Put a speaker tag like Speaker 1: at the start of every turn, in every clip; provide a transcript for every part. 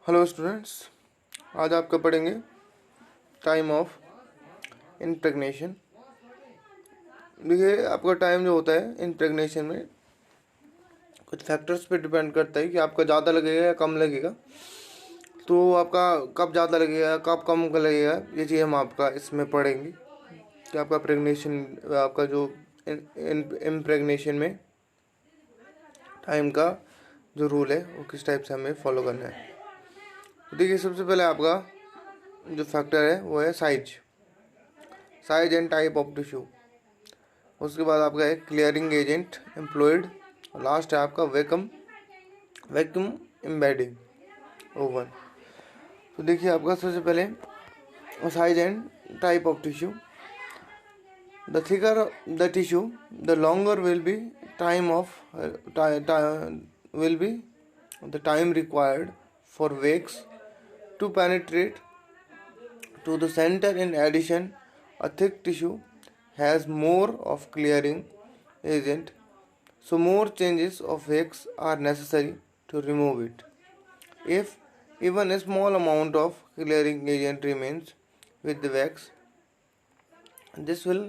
Speaker 1: Hello students, आज आपका पढ़ेंगे टाइम ऑफ इम्प्रेग्नेशन। देखिए, आपका टाइम जो होता है इम्प्रेग्नेशन में कुछ फैक्टर्स पे डिपेंड करता है कि आपका ज़्यादा लगेगा या कम लगेगा। तो आपका कब ज़्यादा लगेगा कब कम का लगेगा, ये चीज़ हम आपका इसमें पढ़ेंगे कि आपका प्रेगनेशन, आपका जो इम्प्रेग्नेशन में टाइम का जो रूल है वो किस टाइप से हमें फॉलो करना है। तो देखिए, सबसे पहले आपका जो फैक्टर है वो है size and type of tissue. उसके बाद आपका है क्लियरिंग एजेंट एम्प्लॉयड, और लास्ट है आपका वैक्यूम एम्बेडिंग ओवन। तो देखिए, आपका सबसे पहले size and type of tissue. The thicker the tissue, the longer will be the time required for wax to penetrate to the center. In addition, a thick tissue has more of clearing agent, so more changes of wax are necessary to remove it. If even a small amount of clearing agent remains with the wax, this will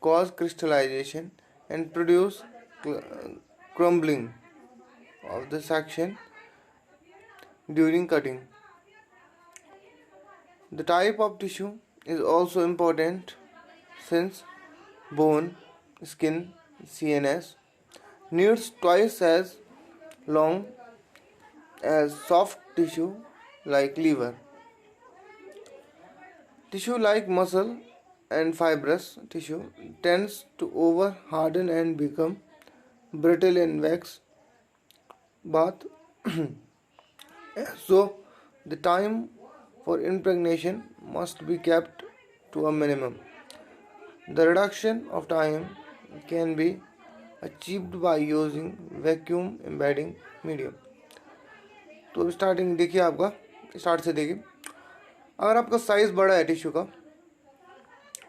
Speaker 1: cause crystallization and produce crumbling of the section during cutting. The type of tissue is also important, since bone, skin, CNS needs twice as long as soft tissue like liver. Tissue like muscle and fibrous tissue tends to over harden and become brittle in wax bath. So the time for impregnation must be kept to a minimum. The reduction of time can be achieved by using vacuum embedding medium. तो starting देखिए, आपका start से देखिए, अगर आपका size बड़ा है tissue का,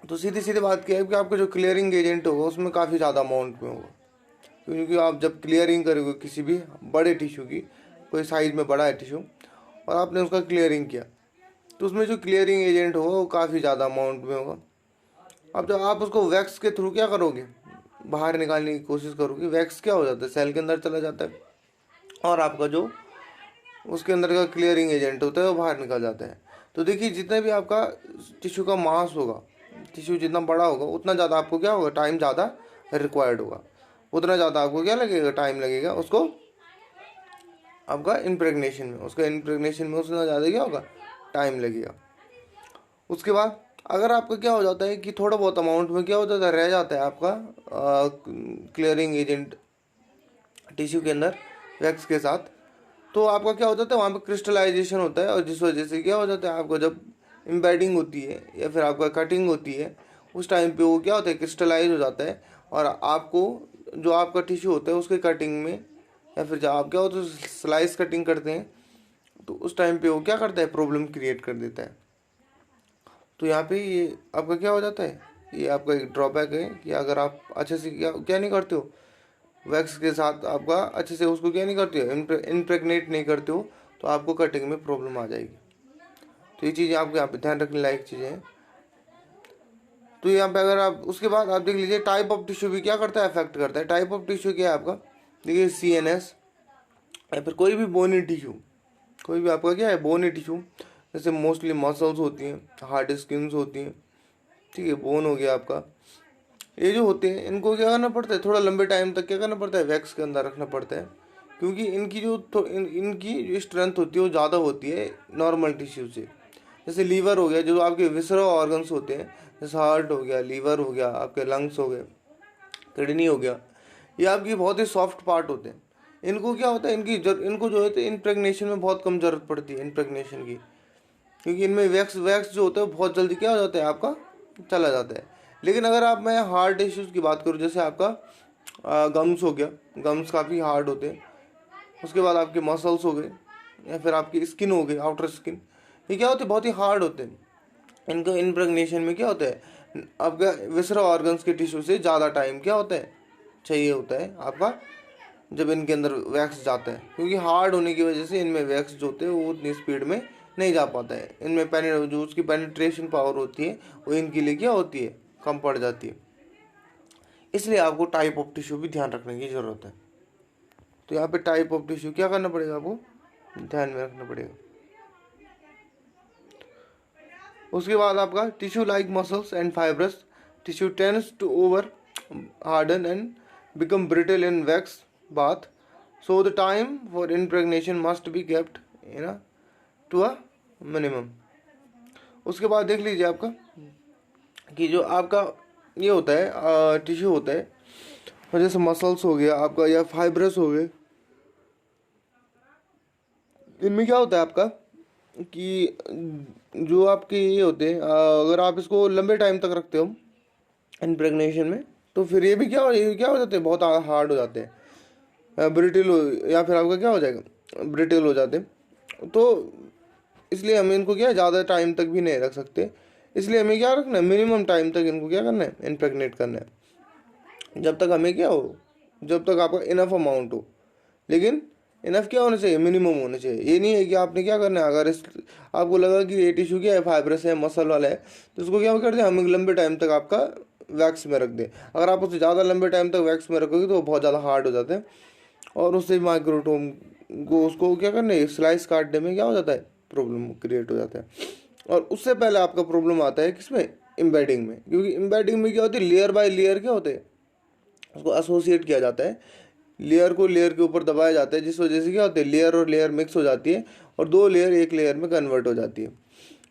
Speaker 1: तो सीधी सीधी बात क्या है कि आपका जो क्लियरिंग एजेंट होगा उसमें काफ़ी ज़्यादा अमाउंट में होगा। क्योंकि आप जब क्लियरिंग करोगे किसी भी बड़े टिश्यू की, कोई साइज़ में बड़ा है टिश्यू और आपने उसका क्लियरिंग किया, तो उसमें जो क्लियरिंग एजेंट होगा वो काफ़ी ज़्यादा अमाउंट में होगा। अब जब आप उसको वैक्स के थ्रू क्या करोगे, बाहर निकालने की कोशिश करोगे, वैक्स क्या हो जाता है, सेल के अंदर चला जाता है और आपका जो उसके अंदर का क्लियरिंग एजेंट होता है वो बाहर निकल जाता है। तो देखिए, जितना भी आपका टिश्यू का मास होगा, टिश्यू जितना बड़ा होगा उतना ज़्यादा आपको क्या होगा, टाइम ज़्यादा रिक्वायर्ड होगा, उतना ज़्यादा आपको क्या लगेगा, टाइम लगेगा उसको आपका इम्प्रेग्नेशन में, उतना ज़्यादा क्या होगा, टाइम लगेगा। उसके बाद अगर आपका क्या हो जाता है कि थोड़ा बहुत अमाउंट में क्या हो जाता है, रह जाता है आपका क्लियरिंग एजेंट टिश्यू के अंदर वैक्स के साथ, तो आपका क्या हो जाता है, वहाँ पे क्रिस्टलाइजेशन होता है, और जिस वजह से क्या हो जाता है, आपको जब एम्बेडिंग होती है या फिर आपका कटिंग होती है, उस टाइम पे वो क्या होता है, क्रिस्टलाइज हो जाता है, और आपको जो आपका टिश्यू होता है उसके कटिंग में, या फिर जब आप क्या होता है स्लाइस कटिंग करते हैं, तो उस टाइम पे वो क्या करता है, प्रॉब्लम क्रिएट कर देता है। तो यहाँ पे ये आपका क्या हो जाता है, ये आपका एक ड्रॉबैक है कि अगर आप अच्छे से क्या नहीं करते हो, वैक्स के साथ आपका अच्छे से उसको क्या नहीं करते हो, इम्प्रेग्नेट नहीं करते हो, तो आपको कटिंग में प्रॉब्लम आ जाएगी। तो ये चीज़ें आपको यहाँ पे ध्यान रखने लायक चीज़ें हैं। तो यहाँ पे अगर आप उसके बाद आप देख लीजिए, टाइप ऑफ टिश्यू भी क्या करता है, अफेक्ट करता है। टाइप ऑफ टिश्यू क्या है आपका, देखिए CNS या फिर कोई भी बोनी टिश्यू, कोई भी आपका क्या है बोनी टिश्यू, जैसे मोस्टली मसल्स होती हैं, हार्ड स्किन्स होती हैं, ठीक है, बोन हो गया आपका, ये जो होते हैं इनको क्या करना पड़ता है, थोड़ा लंबे टाइम तक क्या करना पड़ता है, वैक्स के अंदर रखना पड़ता है, क्योंकि इनकी जो स्ट्रेंथ होती है वो ज़्यादा होती है नॉर्मल टिश्यू से। जैसे लीवर हो गया, जो आपके विसरल ऑर्गन्स होते हैं, जैसे हार्ट हो गया, लीवर हो गया, आपके लंग्स हो गए, किडनी हो गया, ये आपकी बहुत ही सॉफ्ट पार्ट होते हैं। इनको क्या होता है, इनको जो है इम्प्रेग्नेशन में बहुत कम ज़रूरत पड़ती है इम्प्रेग्नेशन की, क्योंकि इनमें वैक्स जो होता है बहुत जल्दी क्या हो जाता है, आपका चला जाता है। लेकिन अगर आप मैं हार्ड इश्यूज़ की बात करूँ, जैसे आपका गम्स हो गया, गम्स काफ़ी हार्ड होते हैं, उसके बाद आपके मसल्स हो गए, या फिर आपकी स्किन हो गई, आउटर स्किन, ये क्या होते हैं, बहुत ही हार्ड होते हैं। इनको इम्प्रेग्नेशन में क्या होता है, आपका विसरल ऑर्गन्स के टिश्यू से ज़्यादा टाइम क्या होता है, चाहिए होता है आपका जब इनके अंदर वैक्स जाता है, क्योंकि हार्ड होने की वजह से इनमें वैक्स जो होते हैं वो उतनी स्पीड में नहीं जा पाता है। इनमें जो उसकी पेनिट्रेशन पावर होती है वो इनके लिए क्या होती है, कम पड़ जाती है। इसलिए आपको टाइप ऑफ टिश्यू भी ध्यान रखने की ज़रूरत है। तो यहाँ पे टाइप ऑफ टिश्यू क्या करना पड़ेगा, आपको ध्यान में रखना पड़ेगा। उसके बाद आपका tissue like muscles and fibrous tissue tends to over harden and become brittle in wax bath, so the time for impregnation must be kept to a minimum. उसके बाद देख लीजिए आपका कि जो आपका ये होता है टिश्यू होता है, और जैसे मसल्स हो गया आपका या फाइब्रस हो गए, इनमें क्या होता है आपका कि जो आपके ये होते हैं, अगर आप इसको लंबे टाइम तक रखते हो इम्प्रेगनेशन में, तो फिर ये क्या हो जाते हैं, बहुत हार्ड हो जाते हैं, ब्रिटिल हो, या फिर आपका क्या हो जाएगा, ब्रिटिल हो जाते हैं। तो इसलिए हमें इनको क्या ज़्यादा टाइम तक भी नहीं रख सकते। इसलिए हमें क्या रखना है, मिनिमम टाइम तक इनको क्या करना है, इम्प्रेगनेट करना है, जब तक हमें क्या हो, जब तक आपका इनफ अमाउंट हो। लेकिन इनफ क्या होना चाहिए, मिनिमम होना चाहिए। ये नहीं है कि आपने क्या करना है, अगर इस आपको लगा कि ये टिश्यू क्या है, फाइब्रस है, मसल वाला है, तो उसको क्या करते हैं, हम लंबे टाइम तक आपका वैक्स में रख दें। अगर आप उसे ज़्यादा लंबे टाइम तक वैक्स में रखोगे तो वो बहुत ज़्यादा हार्ड हो जाते हैं, और उससे माइक्रोटोम को उसको क्या करना है, स्लाइस काटने में क्या हो जाता है, प्रॉब्लम क्रिएट हो जाता है। और उससे पहले आपका प्रॉब्लम आता है किसमें, एम्बेडिंग में, क्योंकि एम्बेडिंग में क्या होती है, लेयर बाय लेयर क्या होते हैं, उसको एसोसिएट किया जाता है, लेयर को लेयर के ऊपर दबाया जाता है, जिस वजह से क्या होता है, लेयर और लेयर मिक्स हो जाती है और दो लेयर एक लेयर में कन्वर्ट हो जाती है।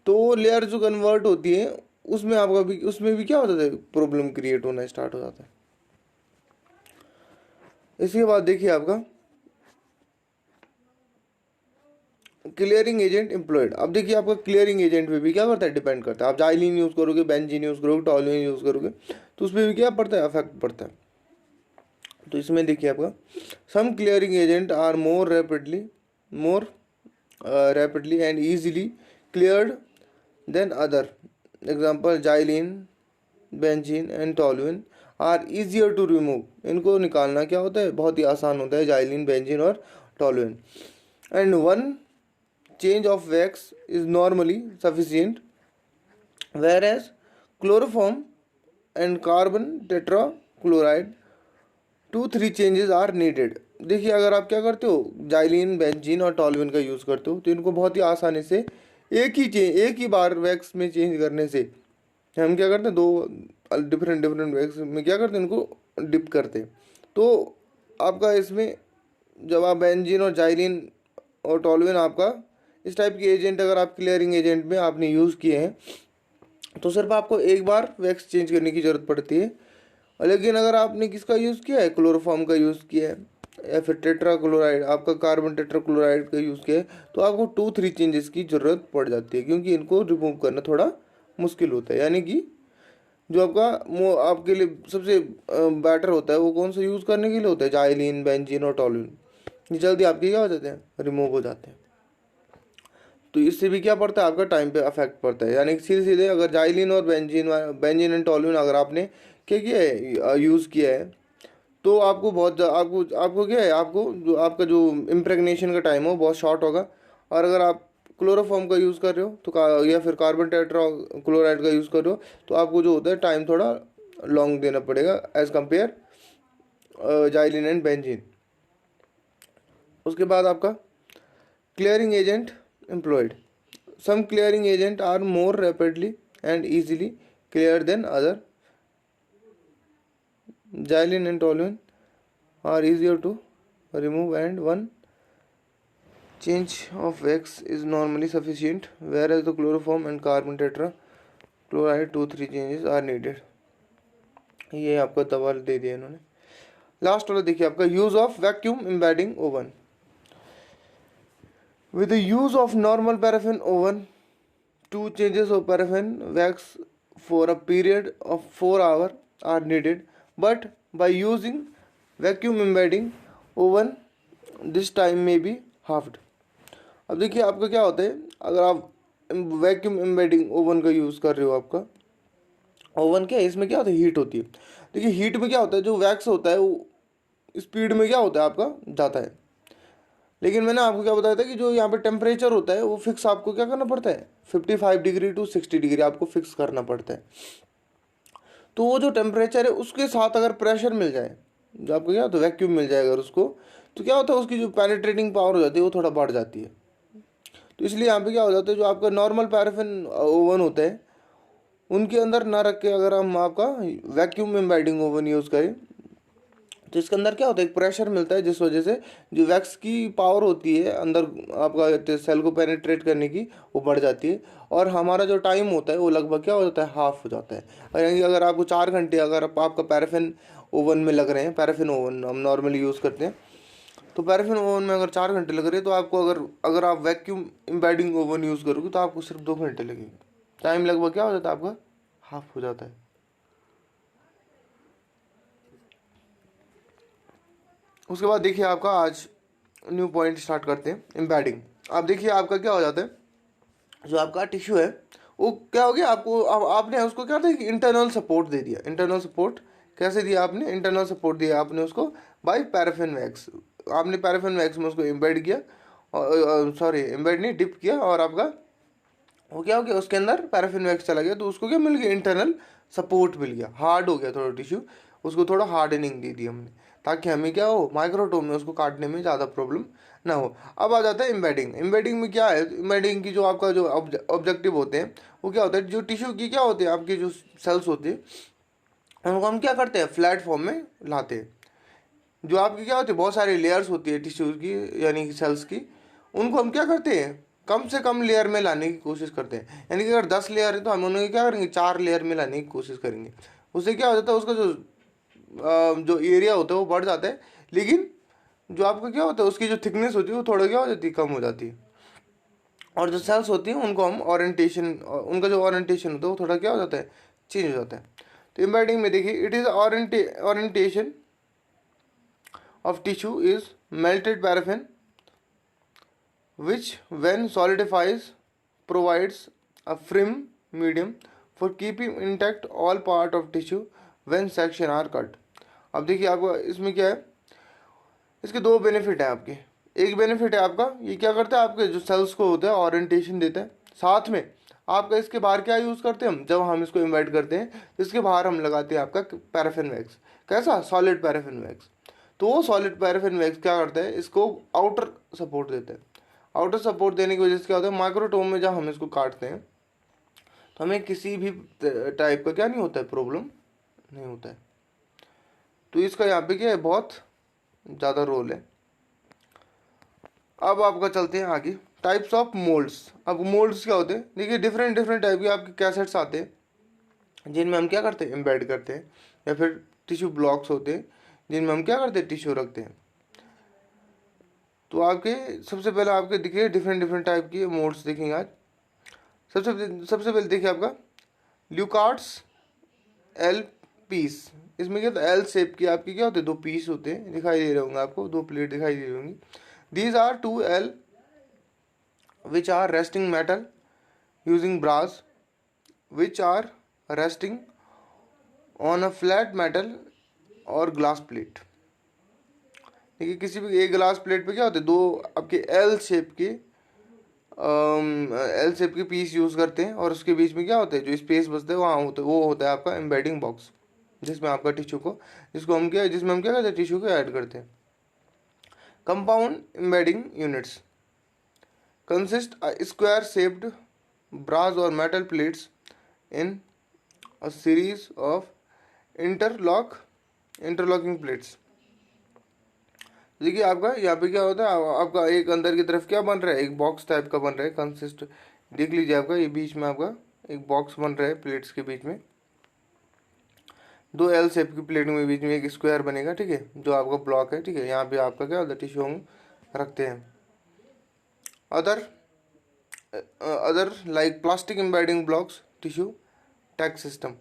Speaker 1: तो वो लेयर जो कन्वर्ट होती है उसमें भी क्या होता है, प्रॉब्लम क्रिएट होना स्टार्ट हो जाता है। इसके बाद देखिए आपका क्लियरिंग एजेंट एम्प्लॉयड। अब देखिए आपका क्लियरिंग एजेंट पे भी क्या करता है, डिपेंड करता है। आप जाइलिन यूज़ करोगे, बेंजीन यूज़ करोगे, टॉलुइन यूज़ करोगे, तो उस पर भी क्या पड़ता है, अफेक्ट पड़ता है। तो इसमें देखिए आपका some clearing agent are more rapidly and easily cleared than other. Example xylene, benzene and toluene are easier to remove. इनको निकालना क्या होता है, बहुत ही आसान होता है, जाइलिन, बेंजीन और toluene. And one change of wax is normally sufficient, whereas chloroform and carbon tetrachloride 2-3 changes are needed. देखिए अगर आप क्या करते हो, जाइलिन, बेंजीन और टॉलुइन का यूज़ करते हो, तो इनको बहुत ही आसानी से एक ही बार वैक्स में चेंज करने से हम क्या करते हैं, दो डिफरेंट वैक्स में क्या करते हैं, इनको डिप करते हैं। तो आपका इसमें जब आप बेंजीन और जाइलिन और टॉलुइन आपका इस टाइप के एजेंट अगर आप क्लियरिंग एजेंट में आपने यूज़ किए हैं, तो सिर्फ आपको एक बार वैक्स चेंज करने की ज़रूरत पड़ती है। लेकिन अगर आपने किसका यूज़ किया है, क्लोरोफॉर्म का यूज़ किया है, या फिर टेट्राक्लोराइड, आपका कार्बन टेट्राक्लोराइड का यूज़ किया है, तो आपको 2-3 चेंजेस की ज़रूरत पड़ जाती है, क्योंकि इनको रिमूव करना थोड़ा मुश्किल होता है। यानी कि जो आपके लिए सबसे बेटर होता है वो कौन सा यूज़ करने के लिए होता है, जाइलिन, बेंजीन और टॉलुइन। ये जल्दी आपके क्या हो जाते हैं, रिमूव हो जाते हैं। तो इससे भी क्या पड़ता है, आपका टाइम पे अफेक्ट पड़ता है। यानी कि सीधे अगर जाइलिन और बेंजीन एंड टॉलुइन अगर आपने क्या किया है, यूज़ किया है, तो आपको आपको क्या है, आपको जो आपका जो इम्प्रेगनेशन का टाइम हो बहुत शॉर्ट होगा। और अगर आप क्लोरोफॉर्म का यूज़ कर रहे हो तो या फिर कार्बन टेट्राक्लोराइड का यूज़ कर रहे हो, तो आपको जो होता है टाइम थोड़ा लॉन्ग देना पड़ेगा as compare xylene and benzene. उसके बाद आपका clearing agent employed. Some clearing agent are more rapidly and easily cleared than other. Xylene and toluene are easier to remove, and one change of wax is normally sufficient, whereas the chloroform and carbon tetrachloride 2-3 changes are needed. ये आपका सवाल दे दिया इन्होंने। Last वाला देखिए आपका use of vacuum embedding oven. With the use of normal paraffin oven, 2 changes of paraffin wax for a period of 4 hours are needed, but by using vacuum embedding oven, this time may be halved. अब देखिए आपका क्या होता है, अगर आप vacuum embedding oven का use कर रहे हो, आपका ओवन क्या है, इसमें क्या होता है, हीट होती है। देखिए हीट में क्या होता है, जो वैक्स होता है वो स्पीड में क्या होता है आपका जाता है। लेकिन मैंने आपको क्या बताया था कि जो यहाँ पे टेम्परेचर होता है वो फिक्स आपको क्या करना पड़ता है, 55 डिग्री टू 60 डिग्री आपको फिक्स करना पड़ता है। तो वो जो टेम्परेचर है उसके साथ अगर प्रेशर मिल जाए, जो आपको क्या होता है वैक्यूम मिल जाए अगर उसको, तो क्या होता है उसकी जो पेनिट्रेटिंग पावर हो जाती है वो थोड़ा बढ़ जाती है। तो इसलिए यहाँ पे क्या हो जाता है, जो आपका नॉर्मल पैराफिन ओवन होता है उनके अंदर ना रख के अगर हम आपका वैक्यूम एम्बेडिंग ओवन यूज़ करें तो इसके अंदर क्या होता है, एक प्रेशर मिलता है जिस वजह से जो वैक्स की पावर होती है अंदर आपका सेल को पेनिट्रेट करने की वो बढ़ जाती है, और हमारा जो टाइम होता है वो लगभग क्या हो जाता है, हाफ हो जाता है। और यानी कि अगर आपको 4 घंटे अगर आपका पैराफिन ओवन में लग रहे हैं, पैराफिन ओवन हम नॉर्मली यूज़ करते हैं, तो पैराफिन ओवन में अगर 4 घंटे लग रहे हैं तो आपको अगर अगर आप वैक्यूम एम्बेडिंग ओवन यूज़ करोगे तो आपको सिर्फ 2 घंटे लगेंगे। टाइम लगभग क्या हो जाता है आपका, हाफ हो जाता है। उसके बाद देखिए आपका आज न्यू पॉइंट स्टार्ट करते हैं, एम्बेडिंग। आप देखिए आपका क्या हो जाता है, जो आपका टिश्यू है वो क्या हो गया, आपको आपने उसको क्या था कि इंटरनल सपोर्ट दे दिया। इंटरनल सपोर्ट कैसे दिया आपने, इंटरनल सपोर्ट दिया आपने उसको बाय पैराफिन वैक्स। आपने पैराफिन वैक्स में उसको एम्बेड किया, और सॉरी एम्बेड नहीं, डिप किया, और आपका वो क्या हो गया उसके अंदर पैराफिन वैक्स चला गया, तो उसको क्या मिल गया, इंटरनल सपोर्ट मिल गया, हार्ड हो गया थोड़ा टिश्यू, उसको थोड़ा हार्डनिंग दे दी हमने, ताकि हमें क्या हो माइक्रोटोम में उसको काटने में ज़्यादा प्रॉब्लम ना हो। अब आ जाता है एम्बेडिंग। एम्बेडिंग में क्या है, एम्बेडिंग की जो आपका जो ऑब्जेक्टिव होते हैं वो क्या होता है, जो टिश्यू की क्या होते हैं आपके जो सेल्स होते हैं उनको हम क्या करते हैं, फ्लैट फॉर्म में लाते हैं। जो आपकी क्या होती है, बहुत सारी लेयर्स होती है टिश्यूज की यानी कि सेल्स की, उनको हम क्या करते हैं, कम से कम लेयर में लाने की कोशिश करते हैं। यानी कि अगर 10 लेयर है तो हम उन्हें क्या करेंगे, 4 लेयर में लाने की कोशिश करेंगे। उससे क्या हो जाता है, उसका जो एरिया होता है वो बढ़ जाता है, लेकिन जो आपका क्या होता है उसकी जो थिकनेस होती है वो थोड़ा क्या हो जाती है, कम हो जाती है। और जो सेल्स होती हैं उनको हम ओरिएंटेशन, उनका जो ओरिएंटेशन होता है वो थोड़ा क्या हो जाता है, चेंज हो जाता है। तो एम्बेडिंग में देखिए, it is orientation of tissue is melted paraffin which when solidifies provides a firm medium for keeping intact all part of tissue when section are cut। अब देखिए आपको इसमें क्या है, इसके दो बेनिफिट है आपके। एक बेनिफिट है आपका, ये क्या करता है आपके जो सेल्स को होता है ओरिएंटेशन देता है, साथ में आपका इसके बाहर क्या यूज़ करते हैं हम, जब हम इसको इन्वाइट करते हैं तो इसके बाहर हम लगाते हैं आपका पैराफिन वैक्स। कैसा, सॉलिड पैराफिन वैक्स। तो वो सॉलिड पैराफिन वैक्स क्या करता है, इसको आउटर सपोर्ट देता है। आउटर सपोर्ट देने की वजह से क्या होता है, माइक्रोटोम में जब हम इसको काटते हैं तो हमें किसी भी टाइप का क्या नहीं होता है, प्रॉब्लम नहीं होता है। तो इसका यहाँ पे क्या है, बहुत ज़्यादा रोल है। अब आपका चलते हैं आगे, टाइप्स ऑफ मोल्ड्स। अब मोल्ड्स क्या होते हैं, देखिए डिफरेंट डिफरेंट टाइप के आपके कैसेट्स आते हैं जिनमें हम क्या करते हैं, एम्बेड करते हैं, या फिर टिश्यू ब्लॉक्स होते हैं जिनमें हम क्या करते हैं, टिश्यू रखते हैं। तो आपके सबसे पहले आपके दिखे डिफरेंट डिफरेंट टाइप के मोड्स देखेंगे आज। सबसे पहले देखिए आपका ल्यूकार्ड्स एल पीस। इसमें क्या होता है, एल शेप की आपकी क्या होते हैं, 2 पीस होते हैं, दिखाई दे रहे होंगे आपको, 2 प्लेट दिखाई दे रही होंगी। These are 2 L which are resting metal using brass which are resting on a flat metal और ग्लास प्लेट। देखिए किसी भी एक ग्लास प्लेट पे क्या होते हैं, 2 आपके एल शेप के पीस यूज़ करते हैं, और उसके बीच में क्या होता है, जो स्पेस बचता है वहाँ होता है, वो होता है आपका एम्बेडिंग बॉक्स, जिसमें आपका टिश्यू को जिसमें हम क्या करते हैं, टिश्यू को ऐड करते हैं। Compound embedding units consist a square shaped brass or metal plates in a series of interlocking plates। देखिए आपका यहाँ पे क्या होता है, आपका एक अंदर की तरफ क्या बन रहा है, एक बॉक्स टाइप का बन रहा है, कंसिस्ट देख लीजिए आपका ये बीच में आपका एक बॉक्स बन रहा है, प्लेट्स के बीच में 2 L शेप की प्लेट में बीच में एक स्क्वायर बनेगा, ठीक है, जो आपका ब्लॉक है, ठीक है। यहाँ पे आपका क्या होता है, टिश्यू हम रखते हैं। Other like plastic embedding blocks tissue tag system.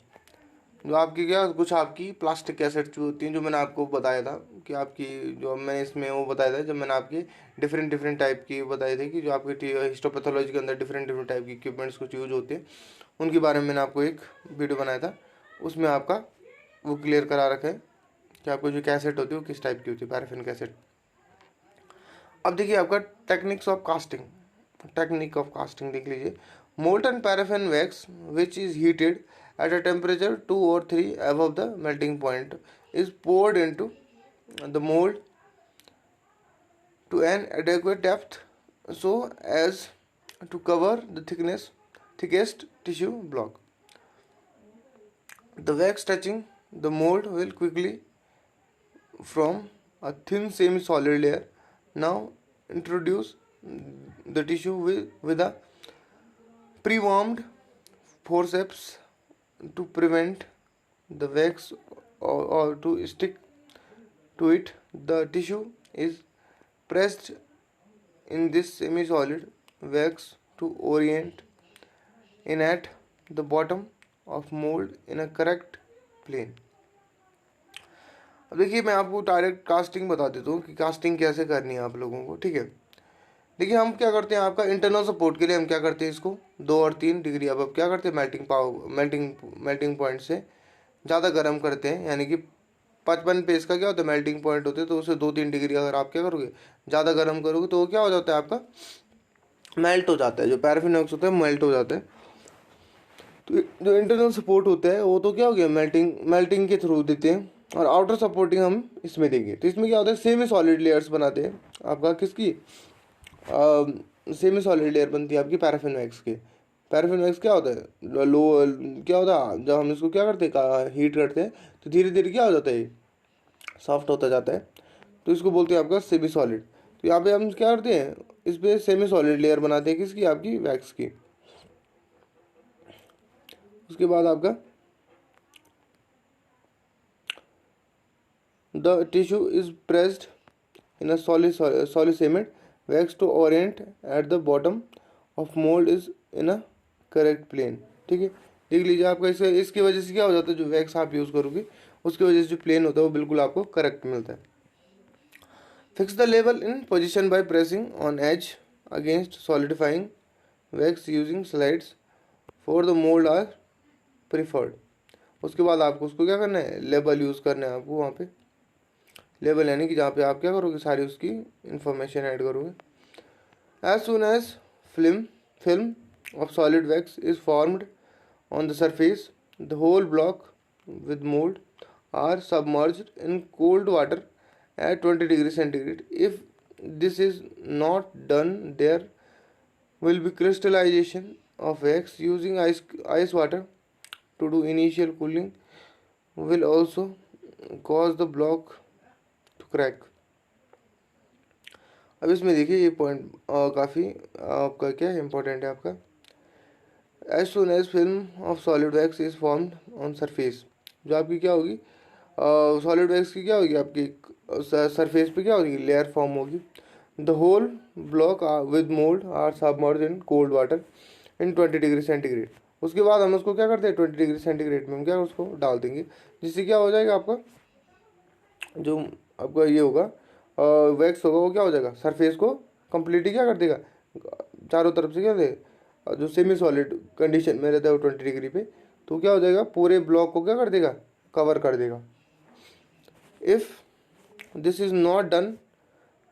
Speaker 1: जो आपकी क्या कुछ आपकी प्लास्टिक कैसेट्स होती हैं, जो मैंने आपको बताया था कि आपकी जो मैंने इसमें वो बताया था, जब मैंने आपकी डिफरेंट डिफरेंट टाइप की बताए थे कि जो आपके हिस्टोपैथोलॉजी के अंदर डिफरेंट डिफरेंट टाइप के इक्विपमेंट्स कुछ यूज होते हैं, उनके बारे में मैंने आपको एक वीडियो बनाया था, उसमें आपका वो क्लियर करा रखा है कि आपको जो कैसेट होती है वो किस टाइप की होती है, पैराफिन कैसेट। अब देखिए आपका techniques of casting, technique of casting देख लीजिए। Molten paraffin wax which is heated at a temperature 2 or 3 above the melting point is poured into the mold to an adequate depth so as to cover the thickest tissue block. The wax touching the mold will quickly from a thin semi-solid layer. Now introduce the tissue with a pre-warmed forceps to prevent the wax or to stick to it. The tissue is pressed in this semi-solid wax to orient in at the bottom of mold in a correct plane. अब देखिए मैं आपको direct casting बता देता हूँ कि casting कैसे करनी है आप लोगों को, ठीक है। देखिए हम क्या करते हैं, आपका इंटरनल सपोर्ट के लिए हम क्या करते हैं, इसको 2 और 3 डिग्री अब क्या करते हैं, मेल्टिंग पॉइंट से ज़्यादा गर्म करते हैं, यानी कि 55 पे इसका क्या होता है मेल्टिंग पॉइंट होते हैं, तो उसे 2-3 डिग्री अगर आप क्या करोगे ज़्यादा गर्म करोगे तो वो क्या हो जाता है आपका मेल्ट हो जाता है, जो पैराफिन वैक्स होता है मेल्ट हो जाता है। तो जो इंटरनल सपोर्ट होता है वो तो क्या हो गया मेल्टिंग के थ्रू देते हैं, और आउटर सपोर्टिंग हम इसमें देंगे। तो इसमें क्या होता है सेमी सॉलिड लेयर्स बनाते हैं आपका, किसकी सेमी सॉलिड लेयर बनती है आपकी पैराफिन वैक्स के। पैराफिन वैक्स क्या होता है लो, क्या होता है जब हम इसको क्या करते हैं हीट करते हैं तो धीरे धीरे क्या हो जाता है सॉफ्ट होता जाता है, तो इसको बोलते हैं आपका सेमी सॉलिड। तो यहाँ पे हम क्या करते हैं इस पर सेमी सॉलिड लेयर बनाते हैं किसकी, आपकी वैक्स की। उसके बाद आपका the tissue is pressed in a solid wax to orient at the bottom of mold is in a correct plane, ठीक है। देख लीजिए आपका इसकी वजह से क्या हो जाता है, जो वैक्स आप यूज़ करोगे उसकी वजह से जो प्लेन होता है वो बिल्कुल आपको करेक्ट मिलता है। Fix the level in position by pressing on edge against solidifying wax using slides for the mould are preferred. उसके बाद आपको उसको क्या करना है लेबल यूज़ करना है आपको वहाँ पे, लेबल यानी कि जहाँ पे आप क्या करोगे सारी उसकी इंफॉर्मेशन ऐड करोगे। As soon as film of solid wax is formed on the surface the whole block with mould are submerged in cold water at 20 degree centigrade. If this is not done there will be crystallization of wax using ice water to do initial cooling will also cause the block to crack। अब इसमें देखिए ये point काफ़ी आपका क्या important है आपका। As soon as film of solid wax is formed on surface, जो आपकी क्या होगी सॉलिड वैक्स की क्या होगी आपकी सरफेस पे क्या होगी लेयर फॉर्म होगी। The whole block with mould are submerge in cold water in 20 degree centigrade. उसके बाद हम उसको क्या करते हैं 20 डिग्री सेंटीग्रेड में हम क्या उसको डाल देंगे, जिससे क्या हो जाएगा आपका जो आपका ये होगा वैक्स होगा वो क्या हो जाएगा सरफेस को कम्प्लीटली क्या कर देगा चारों तरफ से क्या देगा, जो सेमी सॉलिड कंडीशन में रहता है वो 20 डिग्री पे, तो क्या हो जाएगा पूरे ब्लॉक को क्या कर देगा कवर कर देगा। If this is not done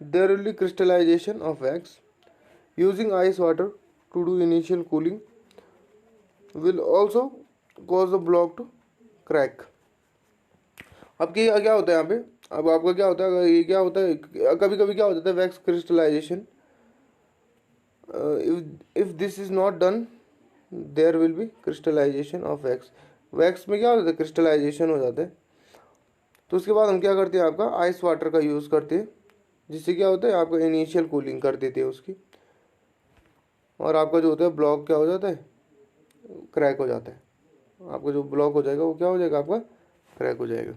Speaker 1: there will be crystallization of wax using ice water to do initial cooling will also cause the block to crack। अब क्या होता है यहाँ पे, अब आपका क्या होता है ये क्या होता है कभी कभी क्या हो जाता है wax crystallization, if this is not done there will be crystallization of wax. Wax में क्या हो जाता है क्रिस्टलाइजेशन हो जाता है, तो उसके बाद हम क्या करते हैं आपका आइस वाटर का यूज़ करते हैं, जिससे क्या होता है आपका इनिशियल कूलिंग कर देते हैं उसकी, और आपका जो होता है ब्लॉक क्या हो जाता है क्रैक हो जाता है। आपका जो ब्लॉक हो जाएगा वो क्या हो जाएगा आपका क्रैक हो जाएगा।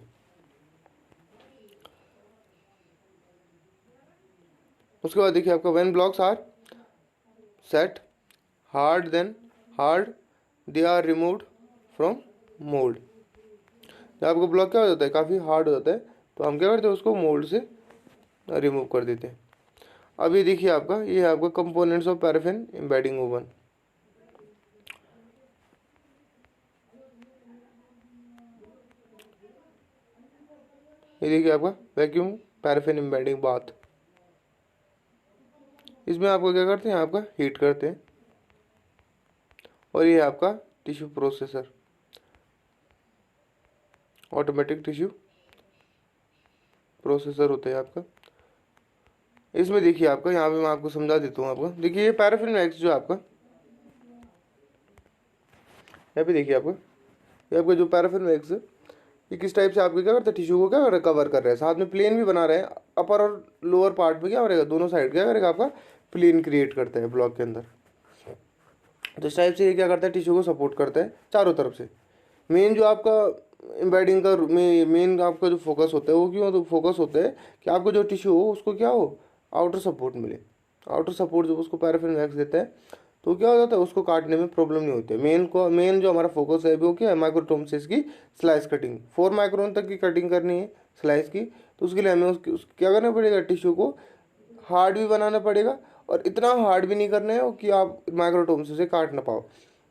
Speaker 1: उसके बाद देखिए आपका when blocks are set hard then hard they are removed from mould. जब आपका ब्लॉक क्या हो जाता है काफ़ी हार्ड हो जाता है तो हम क्या करते हैं उसको मोल्ड से रिमूव कर देते हैं। अब ये देखिए आपका ये है आपका components of paraffin embedding oven. ये देखिए आपका वैक्यूम पैराफिन एम्बेडिंग बाथ, इसमें आपको क्या करते हैं, आपका हीट करते हैं। और ये आपका tissue processor, automatic tissue processor होता है आपका। इसमें देखिए आपका, यहाँ पे मैं आपको समझा देता हूँ आपको। देखिए ये पैराफिन वैक्स जो आपका, यहाँ पे देखिए आपका, ये आपका जो पैराफिन वैक्स है ये किस टाइप से आपके क्या करता है, टिश्यू को क्या कवर कर रहा है, साथ में प्लेन भी बना रहे हैं। अपर और लोअर पार्ट में क्या करेगा, दोनों साइड क्या करेगा, आपका प्लेन क्रिएट करता है ब्लॉक के अंदर। तो इस टाइप से ये क्या करता है, टिश्यू को सपोर्ट करता है चारों तरफ से। मेन जो आपका एम्बेडिंग का मेन आपका जो फोकस होता है वो क्यों, तो फोकस होता है कि आपको जो टिश्यू हो उसको क्या हो, आउटर सपोर्ट मिले। आउटर सपोर्ट जब उसको पैराफिन वैक्स देता है तो क्या हो जाता है, उसको काटने में प्रॉब्लम नहीं होती है। मेन जो हमारा फोकस है वो क्या है, माइक्रोटोमसिस की स्लाइस कटिंग, 4 माइक्रोन तक की कटिंग करनी है स्लाइस की। तो उसके लिए हमें क्या करना पड़ेगा, टिश्यू को हार्ड भी बनाना पड़ेगा और इतना हार्ड भी नहीं करना है कि आप माइक्रोटोमसिस से काट ना पाओ।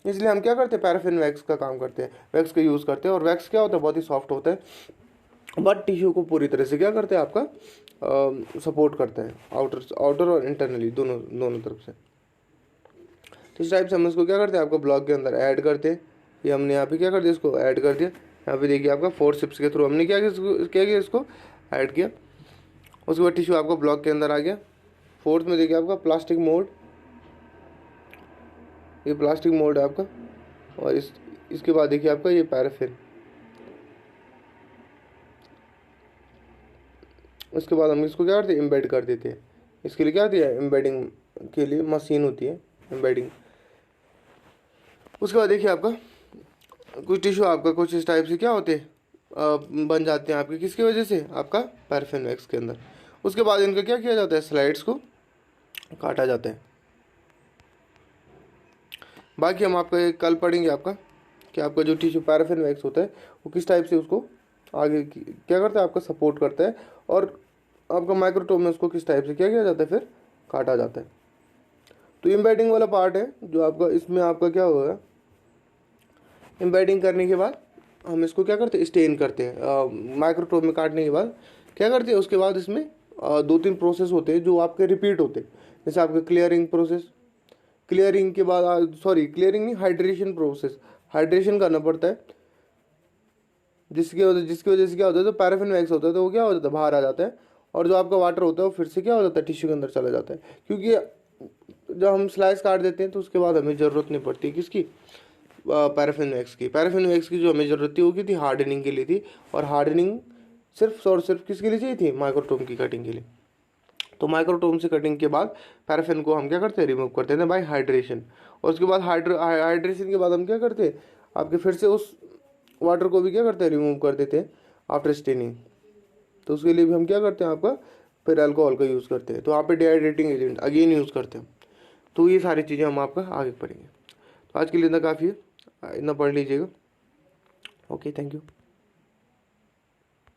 Speaker 1: इसलिए हम क्या करते हैं, पैराफिन वैक्स का काम करते हैं, वैक्स का यूज़ करते हैं। और वैक्स क्या होता है, बहुत ही सॉफ्ट होता है, बट टिश्यू को पूरी तरह से क्या करते हैं, आपका सपोर्ट करता है, आउटर और इंटरनली दोनों तरफ से। तो इस टाइप से हम इसको क्या करते हैं, आपका ब्लॉक के अंदर ऐड करते हैं। ये हमने यहाँ पे क्या कर दिया, इसको ऐड कर दिया। यहाँ पे देखिए आपका फोर्सेप्स के थ्रू हमने क्या किया, इसको ऐड किया। उसके बाद टिश्यू आपका ब्लॉक के अंदर आ गया। फोर्थ में देखिए आपका प्लास्टिक मोल्ड, ये प्लास्टिक मोल्ड है आपका। और इसके बाद देखिए आपका ये पैराफिन। उसके बाद हम इसको क्या करते हैं, एम्बेड कर देते हैं। इसके लिए क्या दिया है, एम्बेडिंग के लिए मशीन होती है एम्बेडिंग। उसके बाद देखिए आपका कुछ टिश्यू आपका कुछ इस टाइप से क्या होते हैं, बन जाते हैं आपके, किसकी वजह से, आपका पैराफिन वैक्स के अंदर। उसके बाद इनका क्या किया जाता है, स्लाइड्स को काटा जाता है। बाकी हम आपका एक कल पढ़ेंगे आपका कि आपका जो टिश्यू पैराफिन वैक्स होता है वो किस टाइप से उसको आगे क्या करता है, आपका सपोर्ट करता है। और आपका माइक्रोटोम में उसको किस टाइप से क्या किया जाता है, फिर काटा जाता है। तो एम्बेडिंग वाला पार्ट है जो आपका, इसमें आपका क्या होगा, एम्बेडिंग करने के बाद हम इसको क्या करते हैं, स्टेन करते हैं। माइक्रोटोम में काटने के बाद क्या करते हैं, उसके बाद इसमें 2-3 प्रोसेस होते हैं जो आपके रिपीट होते हैं। जैसे आपका क्लियरिंग प्रोसेस, क्लियरिंग के बाद क्लियरिंग नहीं, हाइड्रेशन प्रोसेस, हाइड्रेशन करना पड़ता है। जिसकी वजह से क्या होता है, जो पैराफिन वैक्स होता है तो वो क्या हो जाता है, बाहर आ जाता है। और जो आपका वाटर होता है वो फिर से क्या हो जाता है, टिश्यू के अंदर चला जाता है। क्योंकि जब हम स्लाइस काट देते हैं तो उसके बाद हमें ज़रूरत नहीं पड़ती किसकी, पैराफिन वैक्स की। पैराफिन वैक्स की जो हमें ज़रूरत थी वो की थी, हार्डनिंग के लिए थी। और हार्डनिंग सिर्फ और सिर्फ किसके लिए चाहिए थी, माइक्रोटोम की कटिंग के लिए। तो माइक्रोटोम से कटिंग के बाद पैराफिन को हम क्या करते हैं, रिमूव करते हैं बाय हाइड्रेशन। और उसके बाद हाइड्रेशन के बाद हम क्या करते हैं, आपके फिर से उस वाटर को भी क्या करते हैं, रिमूव कर देते हैं आफ्टर स्टेनिंग। तो उसके लिए भी हम क्या करते हैं, आपका फिर अल्कोहल का यूज़ करते हैं। तो यहाँ पे डिहाइड्रेटिंग एजेंट अगेन यूज़ करते हैं। तो ये सारी चीज़ें हम आपका आगे पढ़ेंगे। तो आज के लिए इतना काफ़ी है, इतना पढ़ लीजिएगा। Okay, thank you.